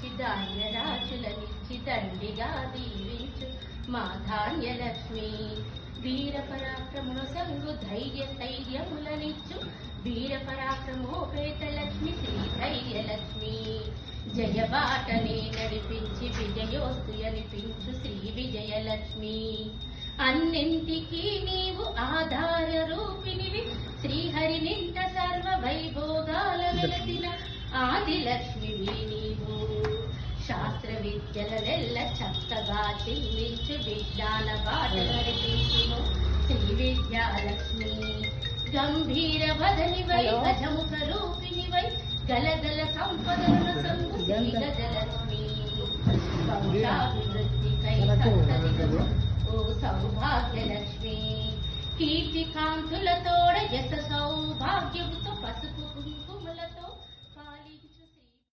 ధనములిచ్చి ధాన్యరాశులనిచ్చి దండిగా దీవించు మా ధాన్యలక్ష్మి. వీర పరాక్రమును సంగు ధైర్య స్థైర్యములనిచ్చు వీర పరాక్రమోపేత లక్ష్మి శ్రీ ధైర్యలక్ష్మి. జయబాటనే నడిపించి విజయోస్తు అనిపించు శ్రీ విజయలక్ష్మి. అన్నింటికీ నీవు ఆధార రూపినివి శ్రీహరి నింట సర్వ వైభోగాల వెలసిన ఆదిలక్ష్మివి నీవు. శాస్త్ర విద్యలెల్ల చక్కగా చెల్లించు విజ్ఞాన బాట నడిపించును శ్రీ విద్యాలక్ష్మి. గంభీర వదనివై గజముఖ రూపినివై గలగల సంపదలను సంగు శ్రీ గజలక్ష్మి. వంశాభివృద్ధికై సంతతిగము ఓ సౌభాగ్యలక్ష్మి. కీర్తి కాంతులతోడ యశ సౌభాగ్యముతో పసుపు కుంకుమ